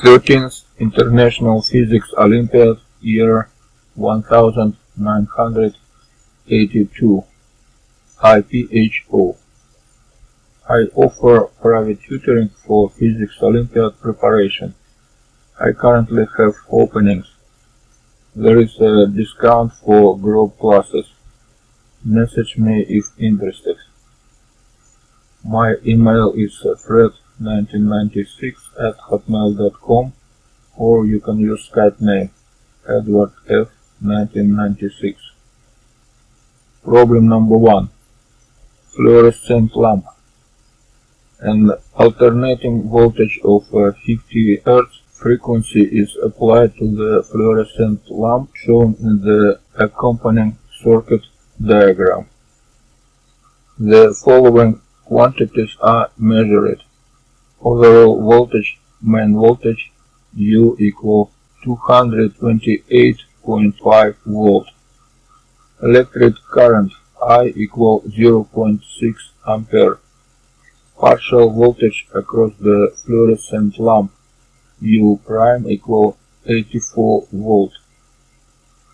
13th International Physics Olympiad, year 1982, IPHO. I offer private tutoring for Physics Olympiad preparation. I currently have openings. There is a discount for group classes. Message me if interested. My email is fred1996@hotmail.com, or you can use Skype name Eduard F1996. Problem number 1. Fluorescent lamp. An alternating voltage of 50 Hz frequency is applied to the fluorescent lamp shown in the accompanying circuit diagram. The following quantities are measured. Overall voltage, main voltage, U equal 228.5 volt. Electric current, I equal 0.6 ampere. Partial voltage across the fluorescent lamp, U prime equal 84 volt.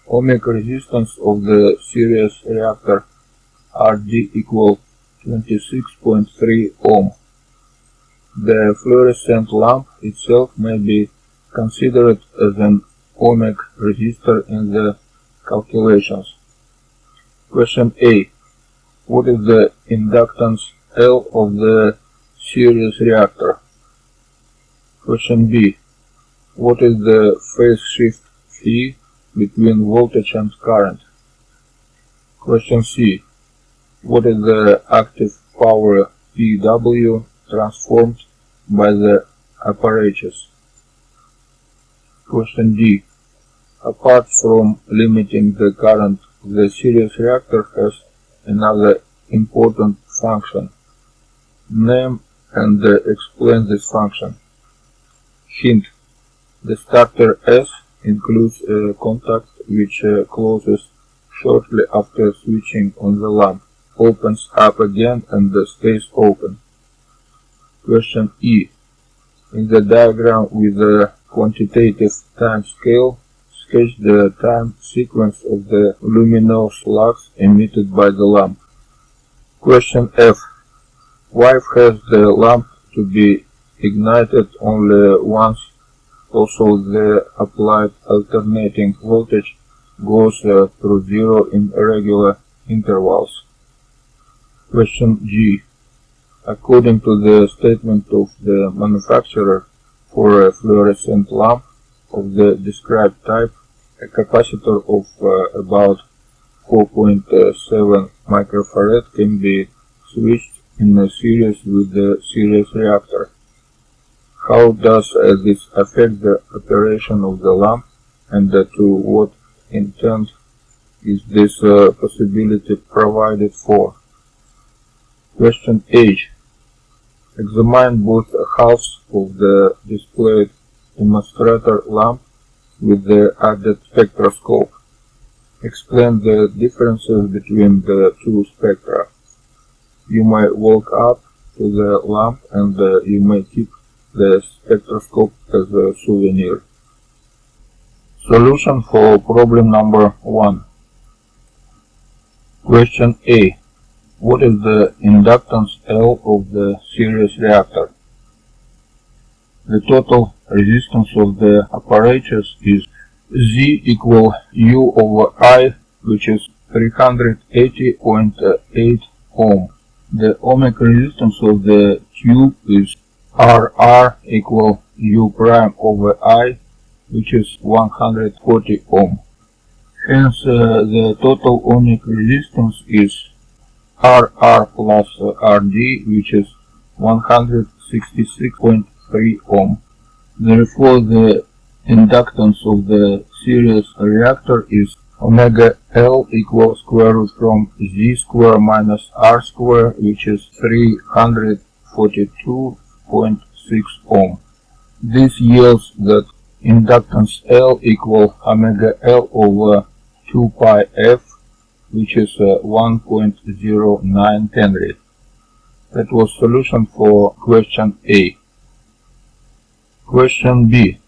Ohmic resistance of the series reactor, RD equal 26.3 ohm. The fluorescent lamp itself may be considered as an ohmic resistor in the calculations. Question A. What is the inductance L of the series reactor? Question B. What is the phase shift phi between voltage and current? Question C. What is the active power PW transformed by the apparatus? Question D. Apart from limiting the current, the series reactor has another important function. Name and explain this function. Hint. The starter S includes a contact which closes shortly after switching on the lamp, opens up again and stays open. Question E. In the diagram with the quantitative time scale, sketch the time sequence of the luminous lux emitted by the lamp. Question F. Why has the lamp to be ignited only once? Also, the applied alternating voltage goes through zero in regular intervals. Question G. According to the statement of the manufacturer, for a fluorescent lamp of the described type, a capacitor of about 4.7 microfarad can be switched in a series with the series reactor. How does this affect the operation of the lamp, and to what intent is this possibility provided for? Question H. Examine both halves of the displayed demonstrator lamp with the added spectroscope. Explain the differences between the two spectra. You may walk up to the lamp and you may keep the spectroscope as a souvenir. Solution for problem number 1. Question A. What is the inductance L of the series reactor? The total resistance of the apparatus is Z equal U over I, which is 380.8 ohm. The ohmic resistance of the tube is RR equal U prime over I, which is 140 ohm. Hence, the total ohmic resistance is RR plus RD, which is 166.3 ohm. Therefore, the inductance of the series reactor is omega L equals square root from Z square minus R square, which is 342.6 ohm. This yields that inductance L equal omega L over 2 pi F, which is 1.09 Henry. That was solution for question A. Question B.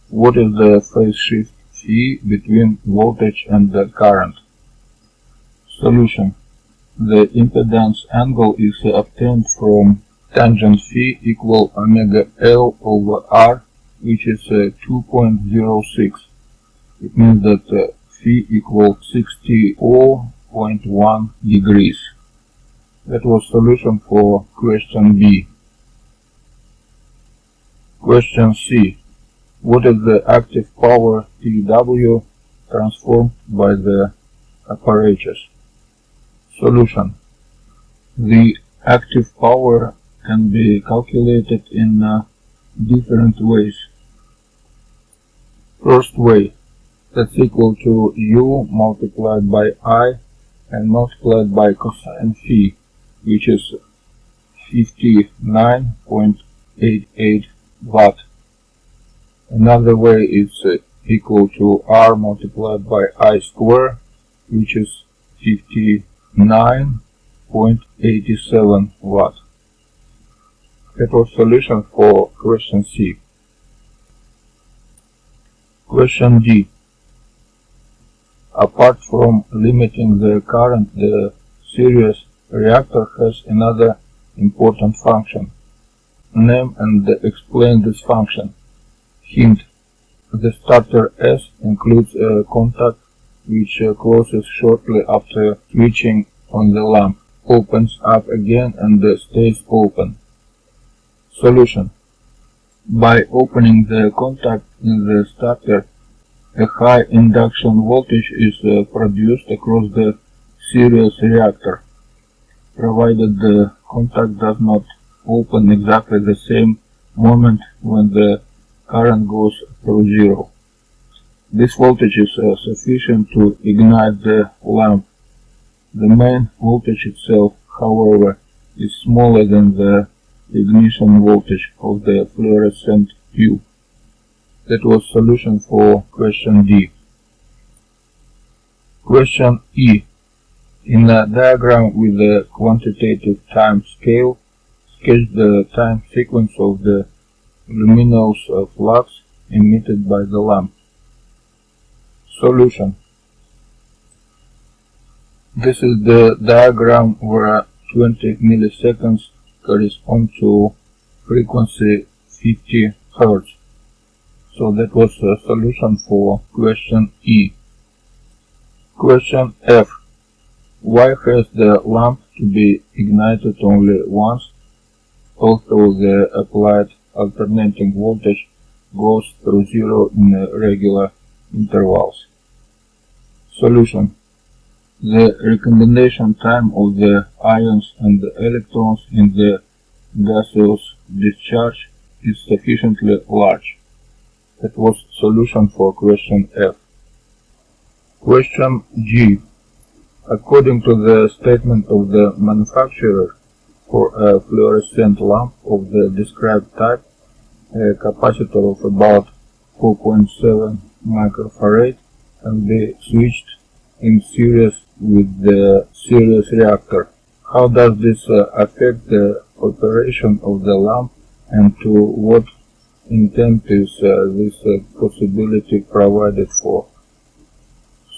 What is the phase shift phi between voltage and the current? Solution. The impedance angle is obtained from tangent phi equal omega L over R, which is 2.06. It means that phi equals 64.1 degrees. That was solution for question B. Question C. What is the active power TW transformed by the apparatus? Solution. The active power can be calculated in different ways. First way, that's equal to U multiplied by I and multiplied by cosine phi, which is 59.88 watt. Another way is equal to R multiplied by I square, which is 59.87 watt. That was solution for question C. Question D. Apart from limiting the current, the series reactor has another important function. Name and explain this function. Hint. The starter S includes a contact which closes shortly after switching on the lamp, opens up again and stays open. Solution. By opening the contact in the starter, a high induction voltage is produced across the series reactor, provided the contact does not open exactly the same moment when the current goes through zero. This voltage is sufficient to ignite the lamp. The main voltage itself, however, is smaller than the ignition voltage of the fluorescent tube. That was solution for question D. Question E. In a diagram with a quantitative time scale, sketch the time sequence of the luminous flux emitted by the lamp. Solution. This is the diagram where 20 milliseconds correspond to frequency 50 Hz. So that was a solution for question E. Question F. Why has the lamp to be ignited only once, although the applied alternating voltage goes through zero in regular intervals? Solution. The recombination time of the ions and the electrons in the gaseous discharge is sufficiently large. That was solution for question F. Question G. According to the statement of the manufacturer, for a fluorescent lamp of the described type, a capacitor of about 4.7 microfarad can be switched in series with the series reactor. How does this affect the operation of the lamp, and to what intent is this possibility provided for?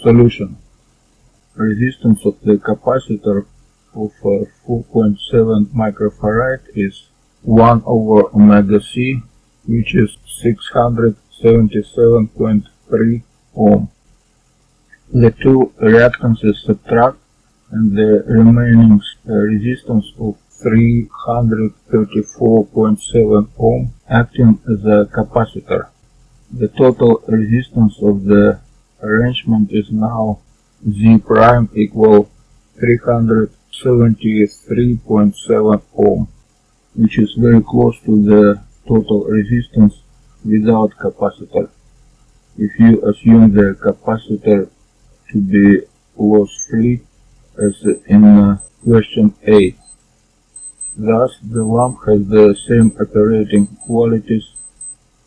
Solution. Resistance of the capacitor of 4.7 microfarad is 1 over omega C, which is 677.3 ohm. The two reactances subtract, and the remaining resistance of 334.7 ohm acting as a capacitor. The total resistance of the arrangement is now Z prime equal 373.7 ohm, which is very close to the total resistance without capacitor, if you assume the capacitor to be loss-free as in question A. Thus, the lamp has the same operating qualities,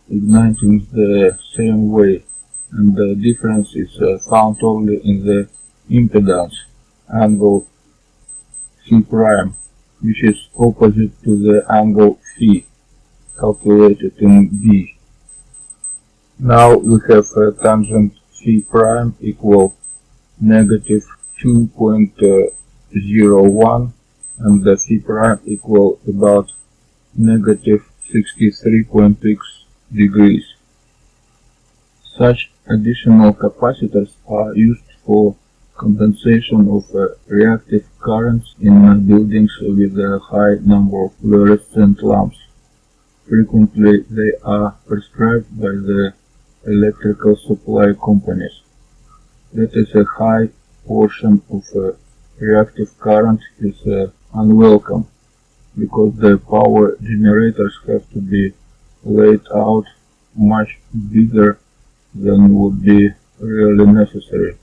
igniting the same way, and the difference is found only in the impedance angle phi prime, which is opposite to the angle phi calculated in B. Now we have tangent phi prime equal negative 2.01 and the phi prime equal about negative 63.6 degrees. Such additional capacitors are used for compensation of reactive currents in buildings with a high number of fluorescent lamps. Frequently they are prescribed by the electrical supply companies. That is, a high portion of reactive current is unwelcome, because the power generators have to be laid out much bigger than would be really necessary,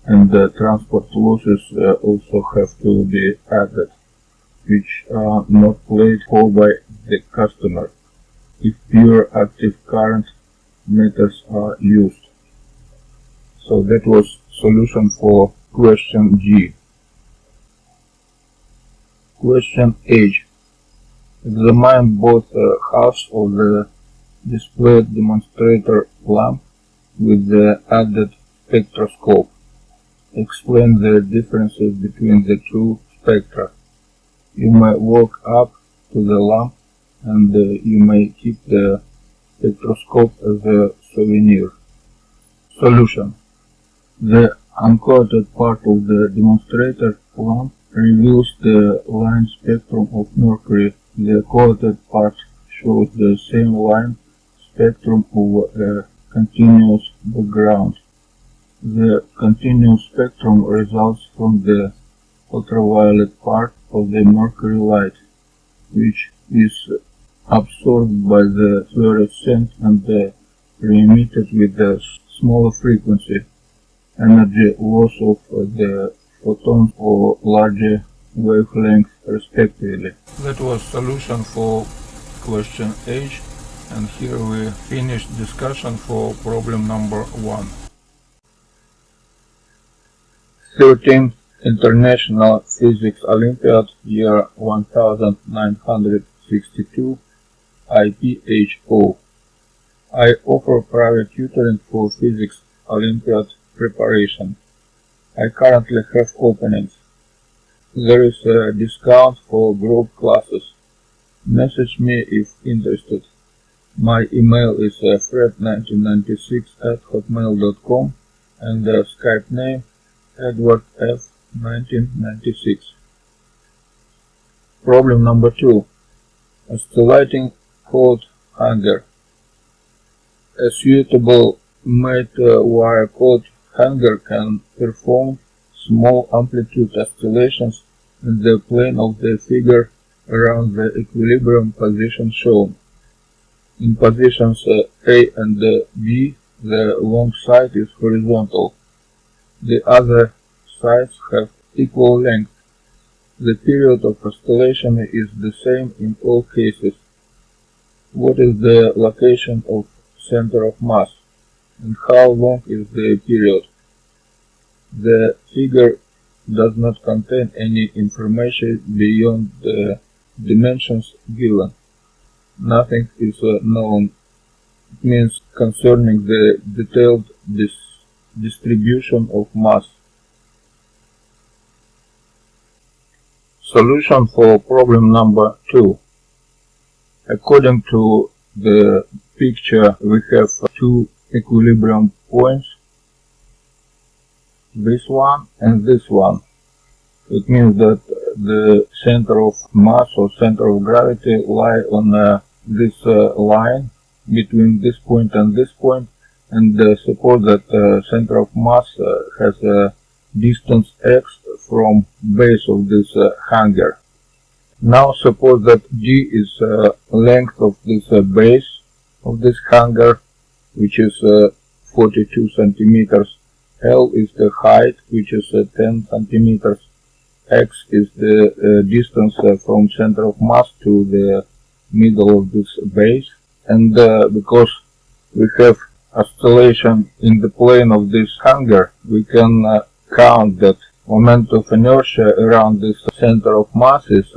and the transport losses also have to be added, which are not paid for by the customer if pure active current meters are used. So that was solution for question G. Question H. Examine both halves of the displayed demonstrator lamp with the added spectroscope. Explain the differences between the two spectra. You may walk up to the lamp and you may keep the spectroscope as a souvenir. Solution. The uncoated part of the demonstrator lamp reveals the line spectrum of mercury. The coated part shows the same line spectrum of a continuous background. The continuous spectrum results from the ultraviolet part of the mercury light, which is absorbed by the fluorescent and re-emitted with a smaller frequency, energy loss of the photons or larger wavelength respectively. That was solution for question H, and here we finished discussion for problem number 1. 13th International Physics Olympiad year 1962 IPHO. I offer private tutoring for Physics Olympiad preparation. I currently have openings. There is a discount for group classes. Message me if interested. My email is fred1996@hotmail.com and the Skype name Eduard F1996. Problem number 2. Oscillating cold hanger. A suitable made-wire cold hanger can perform small amplitude oscillations in the plane of the figure around the equilibrium position shown. In positions A and B, the long side is horizontal. The other sides have equal length. The period of oscillation is the same in all cases. What is the location of center of mass, and how long is the period? The figure does not contain any information beyond the dimensions given. Nothing is known. It means concerning the detailed distribution of mass. Solution for problem number 2. According to the picture, we have two equilibrium points, this one and this one. It means that the center of mass or center of gravity lie on this line between this point and this point, and suppose that center of mass has a distance x from base of this hanger. Now suppose that d is length of this base of this hanger, which is 42 centimeters. L is the height, which is 10 centimeters. X is the distance from center of mass to the middle of this base. And because we have oscillation in the plane of this hanger, we can count that moment of inertia around this center of mass is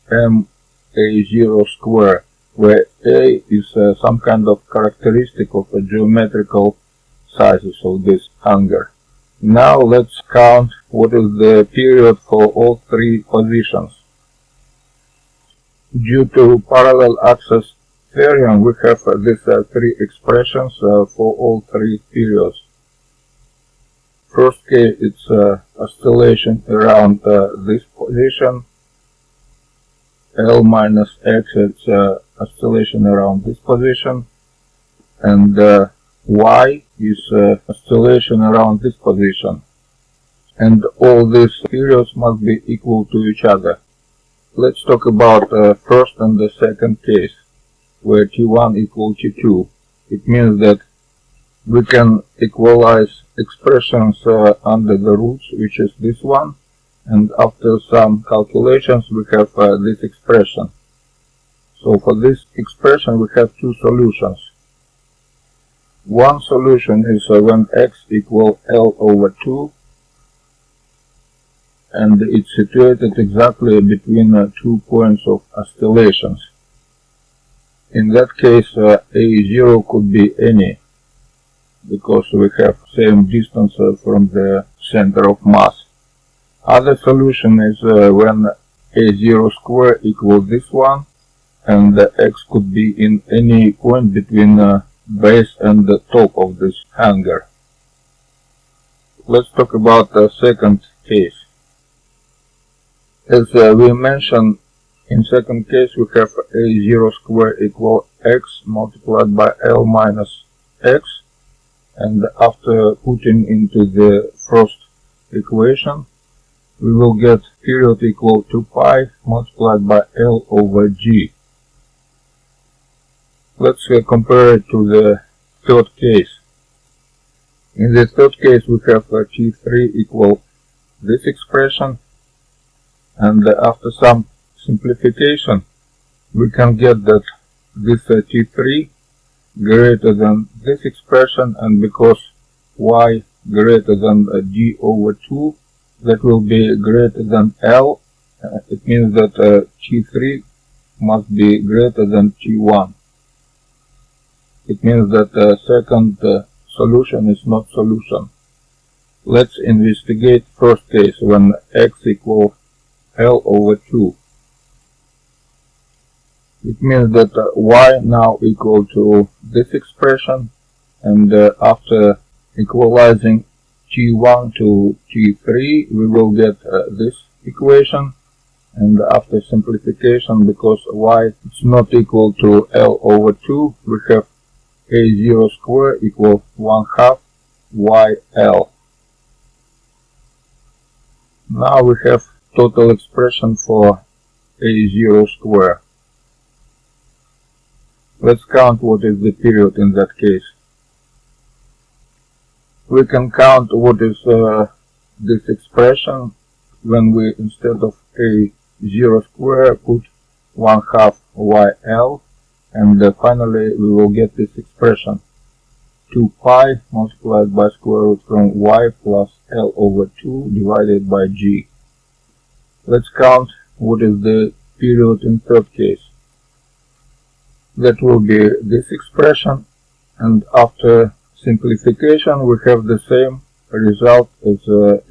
ma0 square, where A is some kind of characteristic of a geometrical sizes of this hanger. Now let's count what is the period for all three positions. Due to parallel access theorem, we have these three expressions for all three periods. First case, it's oscillation around this position. L minus x, it's oscillation around this position. And y is oscillation around this position. And all these periods must be equal to each other. Let's talk about first and the second case, where T1 equal T2. It means that we can equalize expressions under the roots, which is this one, and after some calculations we have this expression. So for this expression we have two solutions. One solution is when x equal L over 2, and it's situated exactly between 2 points of oscillations. In that case, A0 could be any, because we have same distance from the center of mass. Other solution is when A0 square equals this one, and x could be in any point between base and the top of this hanger. Let's talk about the second case. As we mentioned, in second case we have A0 square equal x multiplied by L minus x, and after putting into the first equation we will get period equal to pi multiplied by L over G. Let's compare it to the third case. In the third case we have T3 equal this expression, and after some simplification we can get that this T3 greater than this expression, and because y greater than d over 2, that will be greater than L. It means that T3 must be greater than T1. It means that the second solution is not solution. Let's investigate first case when x equals L over 2. It means that y now equal to this expression, and after equalizing T1 to T3 we will get this equation, and after simplification, because y is not equal to L over 2, we have A0 square equal 1/2 YL. Now we have total expression for A0 square. Let's count what is the period in that case. We can count what is this expression when we, instead of A0 square, put 1/2 YL, and finally we will get this expression 2 pi multiplied by square root from y plus L over 2 divided by G. Let's count what is the period in third case. That will be this expression, and after simplification we have the same result as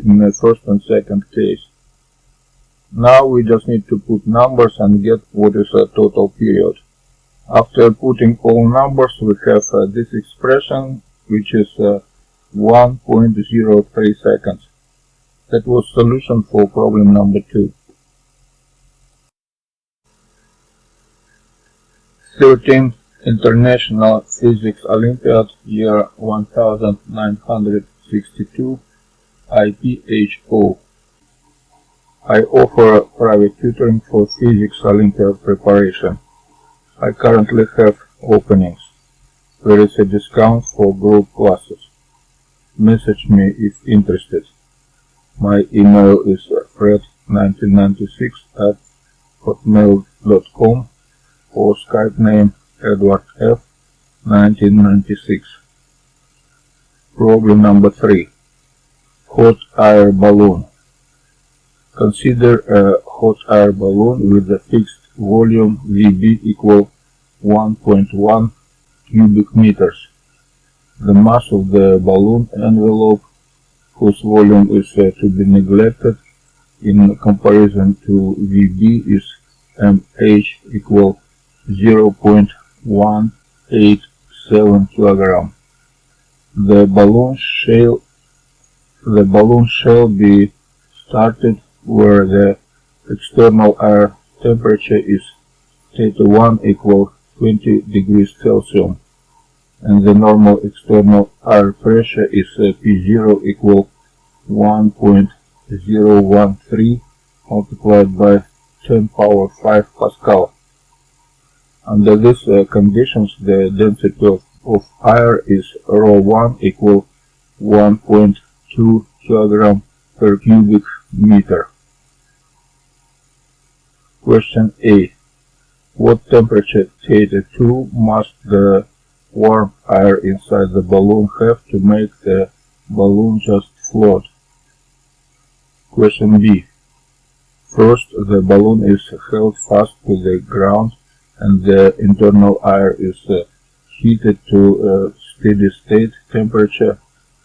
in the first and second case. Now we just need to put numbers and get what is a total period. After putting all numbers we have this expression, which is 1.03 seconds. That was solution for problem number 2. 13th International Physics Olympiad, year 1962, IPHO. I offer private tutoring for Physics Olympiad preparation. I currently have openings. There is a discount for group classes. Message me if interested. My email is fred1996@hotmail.com, or Skype name Eduard F. 1996. Problem number 3. Hot air balloon. Consider a hot air balloon with a fixed volume VB equal 1.1 cubic meters. The mass of the balloon envelope, whose volume is to be neglected in comparison to VB, is mH equal 0.187 kg. The balloon shall be started where the external air temperature is Theta1 equal 20 degrees Celsius, and the normal external air pressure is P0 equal 1.013 multiplied by 10 power 5 Pascal. Under these conditions, the density of air is ρ1 equal 1.2 kg per cubic meter. Question A. What temperature Theta2 must the warm air inside the balloon have to make the balloon just float? Question B. First, the balloon is held fast to the ground and the internal air is heated to a steady state temperature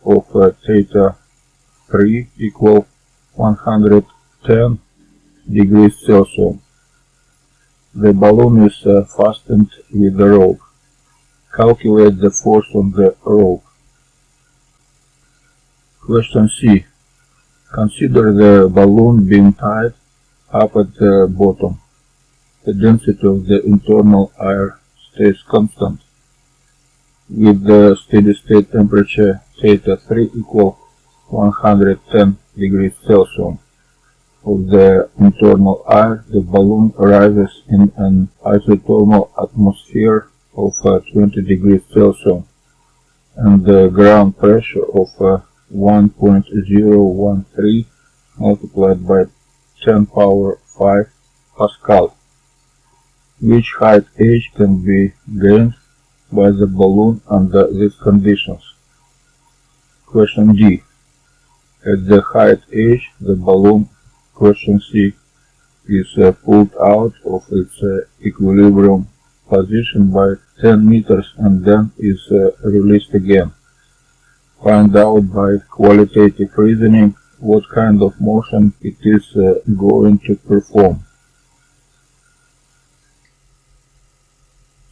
of Theta3 equal 110 degrees Celsius. The balloon is fastened with a rope. Calculate the force on the rope. Question C. Consider the balloon being tied up at the bottom. The density of the internal air stays constant, with the steady state temperature Theta3 equal 110 degrees Celsius. Of the internal air, the balloon rises in an isothermal atmosphere of 20 degrees Celsius, and the ground pressure of 1.013 multiplied by 10 power 5 Pascal, which height h can be gained by the balloon under these conditions. Question D. At the height h, the balloon, question C, is pulled out of its equilibrium position by 10 meters and then is released again. Find out by qualitative reasoning what kind of motion it is going to perform.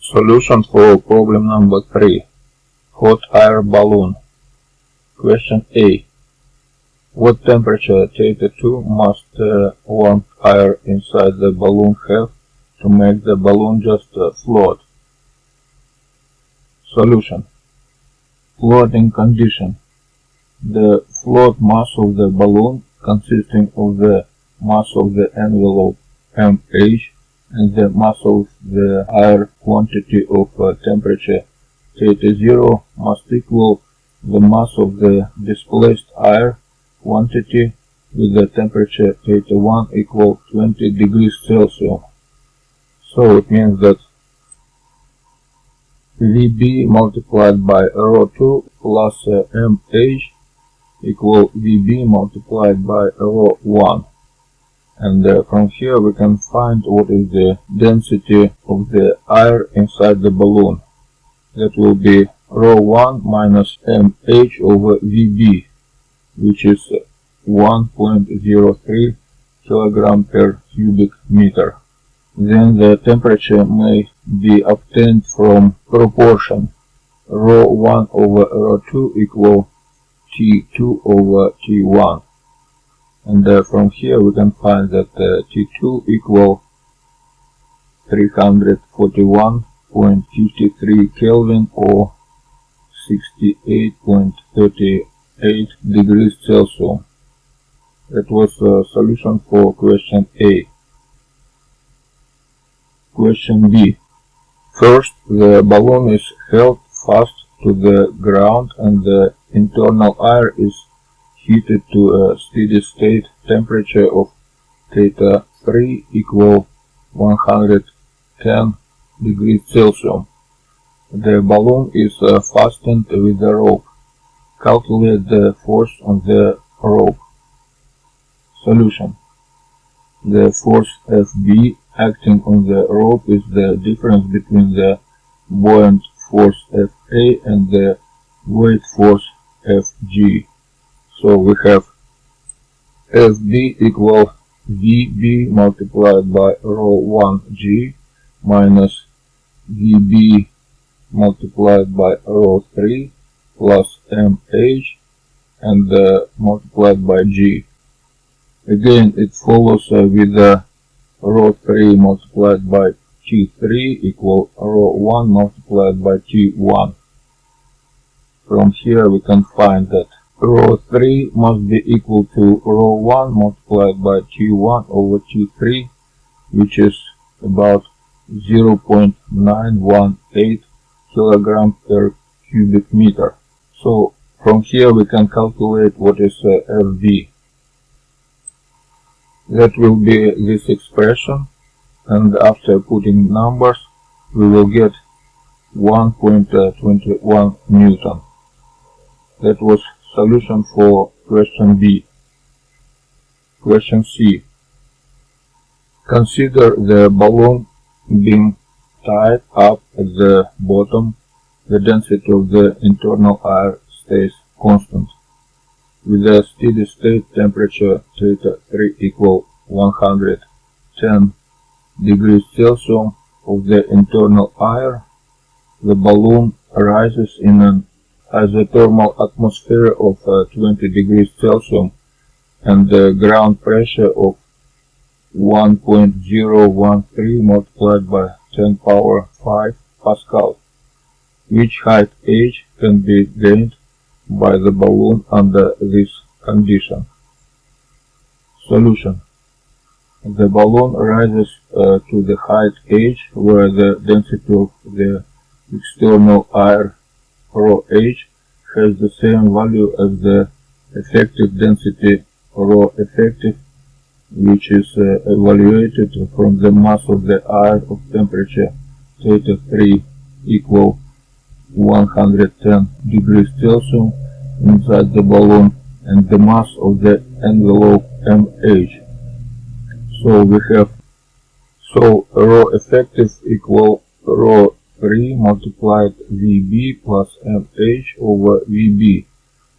Solution for problem number 3. Hot air balloon. Question A. What temperature Theta2 must warm air inside the balloon have to make the balloon just float? Solution. Floating condition. The float mass of the balloon, consisting of the mass of the envelope mH and the mass of the air quantity of temperature Theta0, must equal the mass of the displaced air quantity with the temperature Theta1 equal 20 degrees Celsius. So it means that VB multiplied by ρ2 plus mH equal VB multiplied by ρ1. And from here we can find what is the density of the air inside the balloon. That will be ρ1 minus mH over VB, which is 1.03 kg per cubic meter. Then the temperature may be obtained from proportion ρ1 over ρ2 equal T2 over T1. And from here we can find that T2 equal 341.53 Kelvin or 68.38 degrees Celsius. That was a solution for question A. Question B. First, the balloon is held fast to the ground and the internal air is heated to a steady state temperature of Theta3 equal 110 degrees Celsius. The balloon is fastened with a rope. Calculate the force on the rope. Solution. The force FB acting on the rope is the difference between the buoyant force Fa and the weight force Fg. So we have Fb equal Vb multiplied by ρ1g minus Vb multiplied by ρ3 plus mh and multiplied by g. Again, it follows with ρ3 multiplied by T3 equal ρ1 multiplied by T1. From here we can find that ρ3 must be equal to ρ1 multiplied by T1 over T3, which is about 0.918 kilogram per cubic meter. So from here we can calculate what is Fb. That will be this expression, and after putting numbers we will get 1.21 Newton. That was solution for question B. Question C. Consider the balloon being tied up at the bottom. The density of the internal air stays constant, with a steady state temperature θ3 equal 110 degrees Celsius of the internal air. The balloon rises in an isothermal atmosphere of 20 degrees Celsius and the ground pressure of 1.013 multiplied by 10 power 5 Pascal, which height h can be gained by the balloon under this condition. Solution. The balloon rises to the height h, where the density of the external air ρh has the same value as the effective density ρ effective, which is evaluated from the mass of the air of temperature θ3 equal 110 degrees Celsius inside the balloon and the mass of the envelope mh. So we have ρ effective equal ρ3 multiplied Vb plus mh over Vb,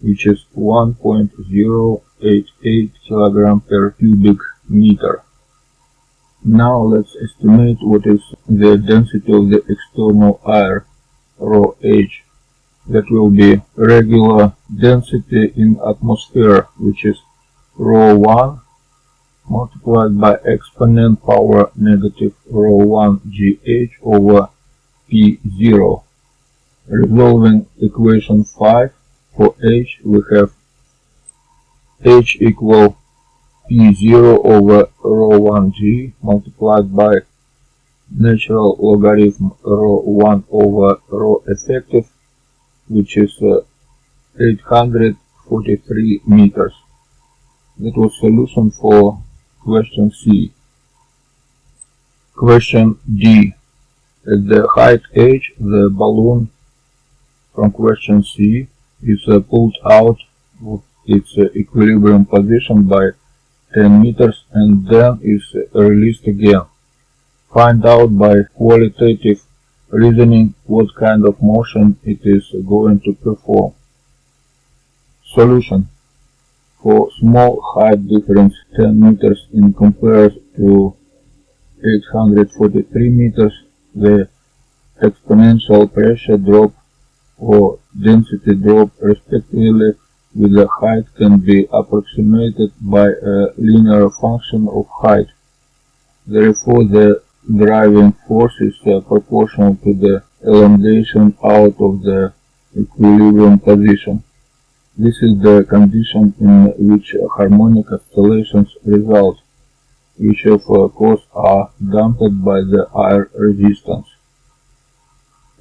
which is 1.088 kilogram per cubic meter. Now let's estimate what is the density of the external air ρh. That will be regular density in atmosphere, which is ρ1 multiplied by exponent power negative ρ1 gh over P0. Resolving equation 5 for h, we have h equal P0 over ρ1g multiplied by natural logarithm ρ1 over ρ effective, which is 843 meters. That was solution for question C. Question D. At the height h, the balloon from question C is pulled out of its equilibrium position by 10 meters and then is released again. Find out by qualitative reasoning what kind of motion it is going to perform. Solution. For small height difference 10 meters in comparison to 843 meters, the exponential pressure drop or density drop respectively with the height can be approximated by a linear function of height. Therefore, the driving force is proportional to the elongation out of the equilibrium position. This is the condition in which harmonic oscillations result, which of course are dampened by the air resistance.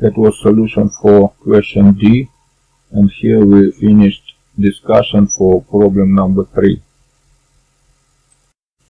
That was solution for question D, and here we finished discussion for problem number 3.